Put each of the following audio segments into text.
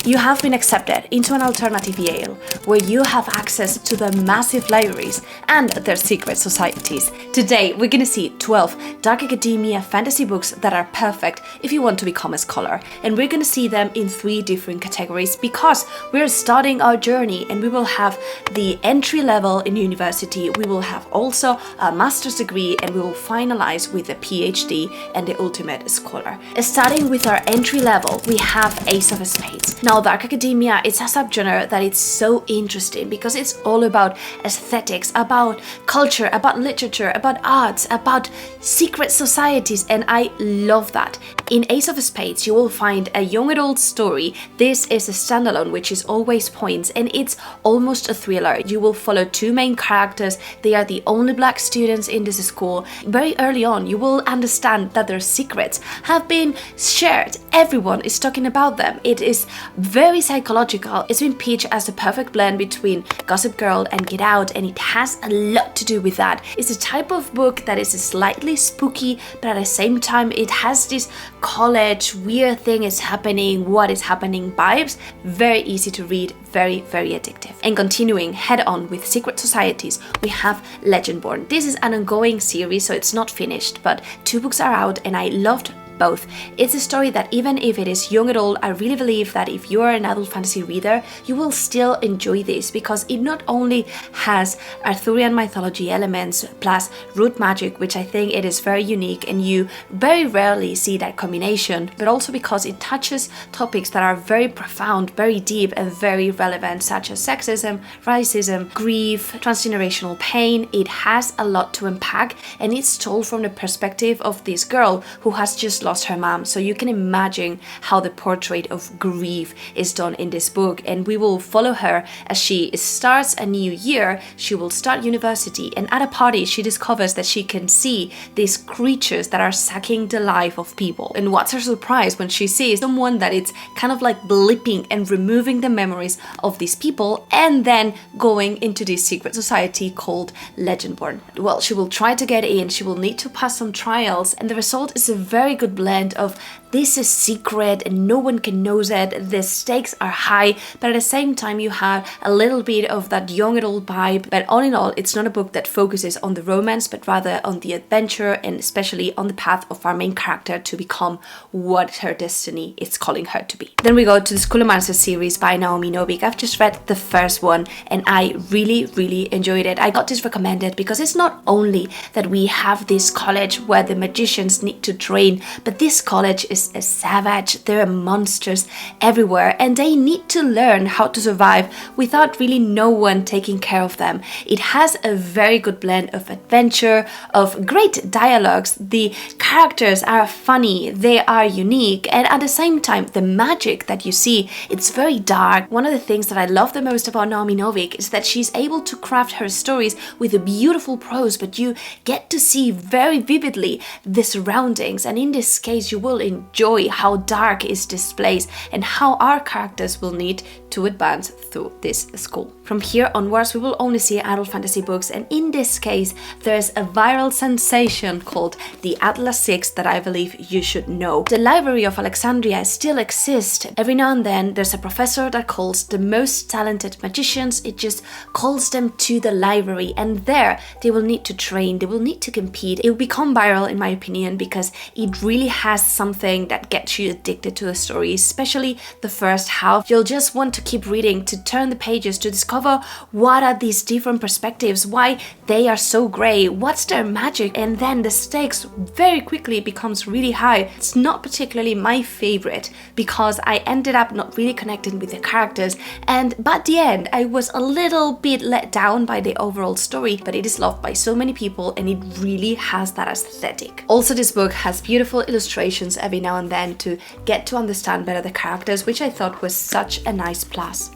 You have been accepted into an alternative Yale, where you have access to the massive libraries and their secret societies. Today, we're gonna see 12 dark academia fantasy books that are perfect if you want to become a scholar. And we're gonna see them in 3 different categories because we're starting our journey, and we will have the entry level in university, we will have also a master's degree, and we will finalize with a PhD and the ultimate scholar. Starting with our entry level, we have Ace of Spades. Now, dark academia is a subgenre that is so interesting because it's all about aesthetics, about culture, about literature, about arts, about secret societies, and I love that. In Ace of Spades, you will find a young adult story. This is a standalone, which is always points, and it's almost a thriller. You will follow 2 main characters. They are the only black students in this school. Very early on, you will understand that their secrets have been shared. Everyone is talking about them. It is very psychological. It's been pitched as the perfect blend between Gossip Girl and Get Out, and it has a lot to do with that. It's a type of book that is slightly spooky, but at the same time it has this college weird thing is happening, what is happening vibes. Very easy to read, very addictive. And continuing head on with secret societies, we have Legendborn. This is an ongoing series, so it's not finished, but 2 books are out and I loved both. It's a story that even if it is young adult, I really believe that if you are an adult fantasy reader, you will still enjoy this because it not only has Arthurian mythology elements plus root magic, which I think it is very unique and you very rarely see that combination, but also because it touches topics that are very profound, very deep and very relevant, such as sexism, racism, grief, transgenerational pain. It has a lot to unpack, and it's told from the perspective of this girl who has just lost her mom, so you can imagine how the portrait of grief is done in this book, and we will follow her as she starts a new year. She will start university, and at a party she discovers that she can see these creatures that are sucking the life of people. And what's her surprise when she sees someone that it's kind of like blipping and removing the memories of these people and then going into this secret society called Legendborn. Well, she will try to get in, she will need to pass some trials, and the result is a very good blend of this is secret and no one can know it, the stakes are high, but at the same time you have a little bit of that young adult vibe. But all in all, it's not a book that focuses on the romance, but rather on the adventure and especially on the path of our main character to become what her destiny is calling her to be. Then we go to the Schoolomancer series by Naomi Novik. I've just read the first one and I really enjoyed it. I got this recommended because it's not only that we have this college where the magicians need to train, but this college is a savage. There are monsters everywhere and they need to learn how to survive without really no one taking care of them. It has a very good blend of adventure, of great dialogues. The characters are funny, they are unique, and at the same time the magic that you see, it's very dark. One of the things that I love the most about Naomi Novik is that she's able to craft her stories with a beautiful prose, but you get to see very vividly the surroundings, and in this case you will enjoy how dark is this place and how our characters will need to advance through this school. From here onwards we will only see adult fantasy books, and in this case there's a viral sensation called the Atlas 6 that I believe you should know. The Library of Alexandria still exists. Every now and then there's a professor that calls the most talented magicians, it just calls them to the library, and there they will need to train, they will need to compete. It will become viral in my opinion because it really has something that gets you addicted to the story, especially the first half. You'll just want to keep reading, to turn the pages, to discover what are these different perspectives, why they are so grey, what's their magic, and then the stakes very quickly becomes really high. It's not particularly my favorite because I ended up not really connecting with the characters, and by the end I was a little bit let down by the overall story, but it is loved by so many people and it really has that aesthetic. Also, this book has beautiful illustrations every now and then to get to understand better the characters, which I thought was such a nice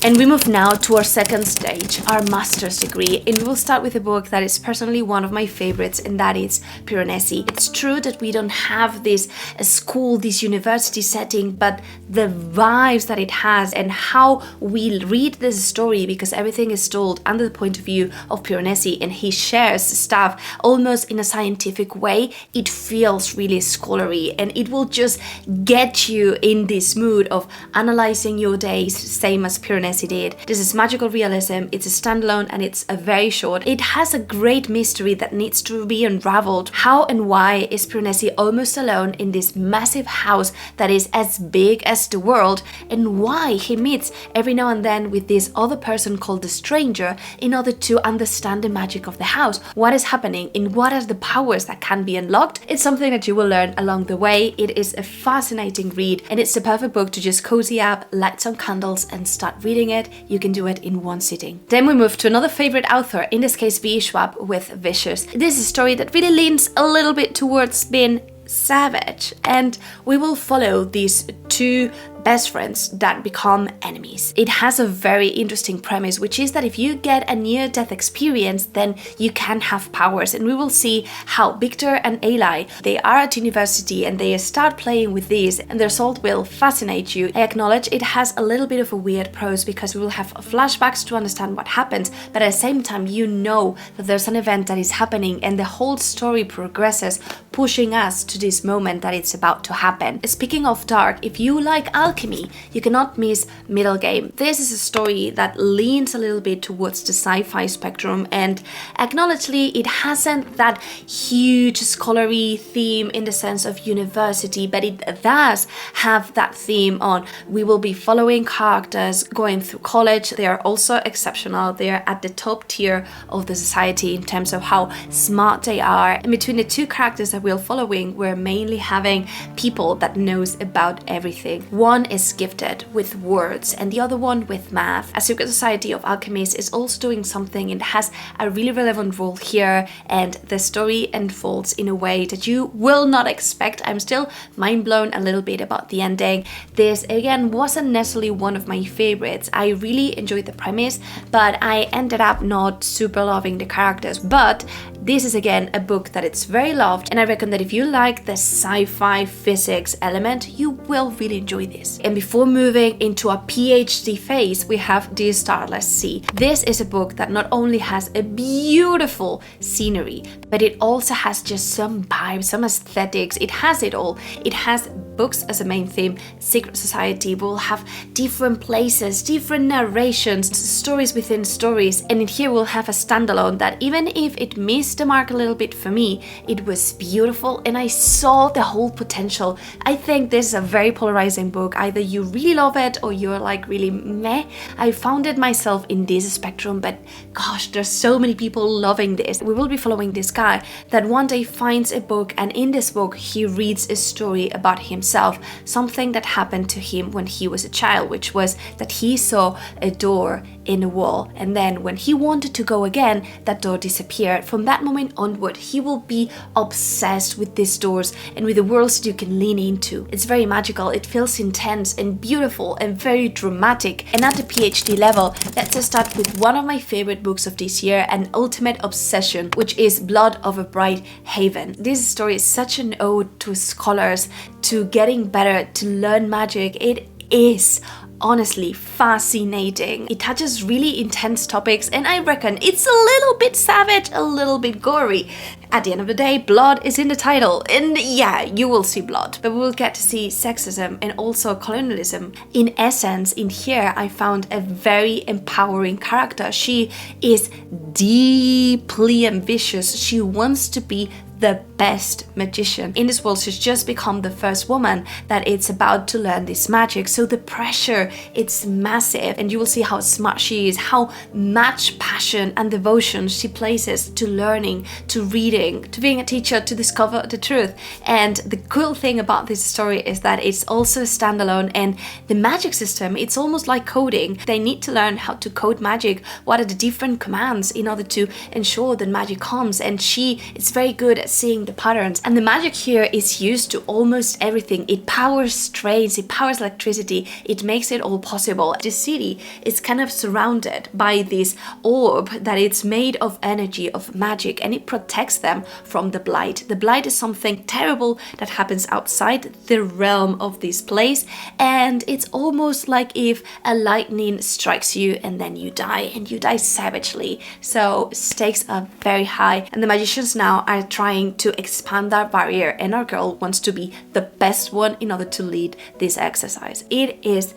And we move now to our second stage, our master's degree, and we will start with a book that is personally one of my favorites, and that is Piranesi. It's true that we don't have this school, this university setting, but the vibes that it has and how we read this story, because everything is told under the point of view of Piranesi and he shares stuff almost in a scientific way, it feels really scholarly and it will just get you in this mood of analyzing your days, same as Piranesi did. This is magical realism, it's a standalone and it's a very short. It has a great mystery that needs to be unraveled. How and why is Piranesi almost alone in this massive house that is as big as the world, and why he meets every now and then with this other person called the stranger in order to understand the magic of the house, what is happening and what are the powers that can be unlocked. It's something that you will learn along the way. It is a fascinating read and it's the perfect book to just cozy up, light some candles and start reading it. You can do it in one sitting. Then we move to another favorite author, in this case V. Schwab with Vicious. This is a story that really leans a little bit towards being savage, and we will follow these two best friends that become enemies. It has a very interesting premise, which is that if you get a near-death experience, then you can have powers, and we will see how Victor and Eli, they are at university and they start playing with these, and the result will fascinate you. I acknowledge it has a little bit of a weird prose because we will have flashbacks to understand what happens, but at the same time you know that there's an event that is happening and the whole story progresses, pushing us to this moment that it's about to happen. Speaking of dark, if you like alchemy, you cannot miss Middlegame. This is a story that leans a little bit towards the sci-fi spectrum, and acknowledgedly it hasn't that huge scholarly theme in the sense of university, but it does have that theme on we will be following characters going through college. They are also exceptional. They are at the top tier of the society in terms of how smart they are. And between the two characters that we're following, we're mainly having people that knows about everything. One is gifted with words and the other one with math. A secret society of alchemists is also doing something and has a really relevant role here, and the story unfolds in a way that you will not expect. I'm still mind blown a little bit about the ending. This again wasn't necessarily one of my favorites. I really enjoyed the premise, but I ended up not super loving the characters. But this is again a book that it's very loved, and I reckon that if you like the sci-fi physics element, you will really enjoy this. And before moving into a PhD phase, we have the Starless Sea. This is a book that not only has a beautiful scenery, but it also has just some vibes, some aesthetics. It has it all. It has books as a main theme, secret society. We'll have different places, different narrations, stories within stories, and in here we'll have a standalone that even if it missed the mark a little bit for me, it was beautiful and I saw the whole potential. I think this is a very polarizing book. Either you really love it or you're like really meh. I found it myself in this spectrum, but gosh, there's so many people loving this. We will be following this guy that one day finds a book, and in this book he reads a story about himself, something that happened to him when he was a child, which was that he saw a door in a wall, and then when he wanted to go again, that door disappeared. From that moment onward, he will be obsessed with these doors and with the worlds that you can lean into. It's very magical, it feels intense and beautiful and very dramatic. And at the PhD level, let's start with one of my favorite books of this year, an ultimate obsession, which is Blood of a Bright Haven. This story is such an ode to scholars, to getting better, to learn magic. It is honestly fascinating. It touches really intense topics, and I reckon it's a little bit savage, a little bit gory. At the end of the day, blood is in the title, and yeah, you will see blood, but we will get to see sexism and also colonialism. In essence, in here, I found a very empowering character. She is deeply ambitious. She wants to be the best magician in this world. She's just become the first woman that it's about to learn this magic, so the pressure, it's massive, and you will see how smart she is, how much passion and devotion she places to learning, to reading, to being a teacher, to discover the truth. And the cool thing about this story is that it's also a standalone, and the magic system, it's almost like coding. They need to learn how to code magic, what are the different commands in order to ensure that magic comes, and she is very good at seeing the patterns. And the magic here is used to almost everything. It powers trains, it powers electricity, it makes it all possible. The city is kind of surrounded by this orb that it's made of energy, of magic, and it protects them from the blight. The blight is something terrible that happens outside the realm of this place, and it's almost like if a lightning strikes you and then you die, and you die savagely. So stakes are very high, and the magicians now are trying to expand that barrier, and our girl wants to be the best one in order to lead this exercise. It is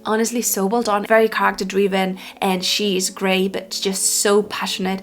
honestly so well done, very character driven, and she is great, but just so passionate.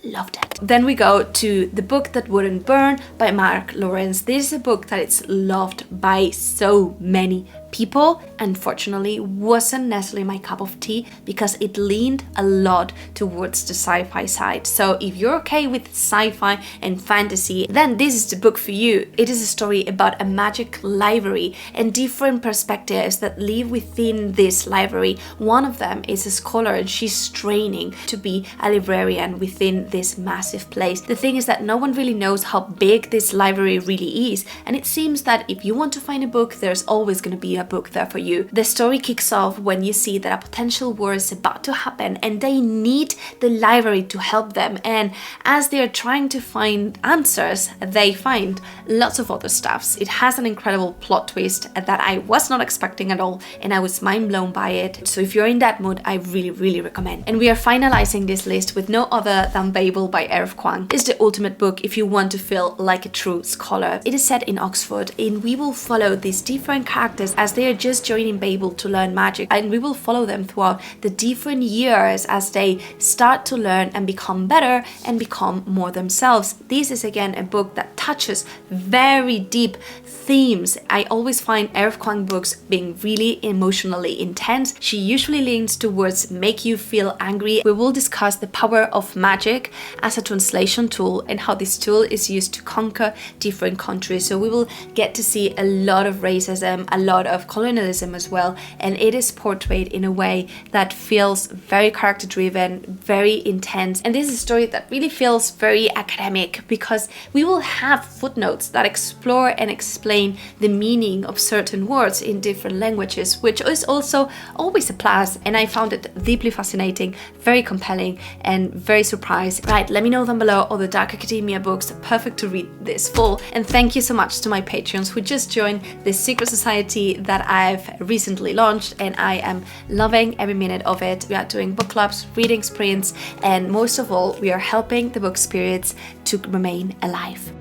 Loved it. Then we go to The Book That Wouldn't Burn by Mark Lawrence. This is a book that it's loved by so many people. Unfortunately, wasn't necessarily my cup of tea because it leaned a lot towards the sci-fi side. So if you're okay with sci-fi and fantasy, then this is the book for you. It is a story about a magic library and different perspectives that live within this library. One of them is a scholar, and she's training to be a librarian within this massive place. The thing is that no one really knows how big this library really is, and it seems that if you want to find a book, there's always going to be a book there for you. The story kicks off when you see that a potential war is about to happen and they need the library to help them, and as they're trying to find answers, they find lots of other stuffs. It has an incredible plot twist that I was not expecting at all, and I was mind blown by it. So if you're in that mood, I really recommend. And we are finalizing this list with no other than Babel by Eric Kwang. It's the ultimate book if you want to feel like a true scholar. It is set in Oxford, and we will follow these different characters as they are just joining Babel to learn magic, and we will follow them throughout the different years as they start to learn and become better and become more themselves. This is again a book that touches very deep themes. I always find Eric Kwang books being really emotionally intense. She usually leans towards make you feel angry. We will discuss the power of magic as a translation tool and how this tool is used to conquer different countries. So we will get to see a lot of racism, a lot of colonialism as well, and it is portrayed in a way that feels very character driven, very intense. And this is a story that really feels very academic because we will have footnotes that explore and explain the meaning of certain words in different languages, which is also always a plus, and I found it deeply fascinating, very compelling, and very surprised. Right, let me know down below all the Dark Academia books perfect to read this fall, and thank you so much to my patrons who just joined this secret society that I've recently launched, and I am loving every minute of it. We are doing book clubs, reading sprints, and most of all, we are helping the book spirits to remain alive.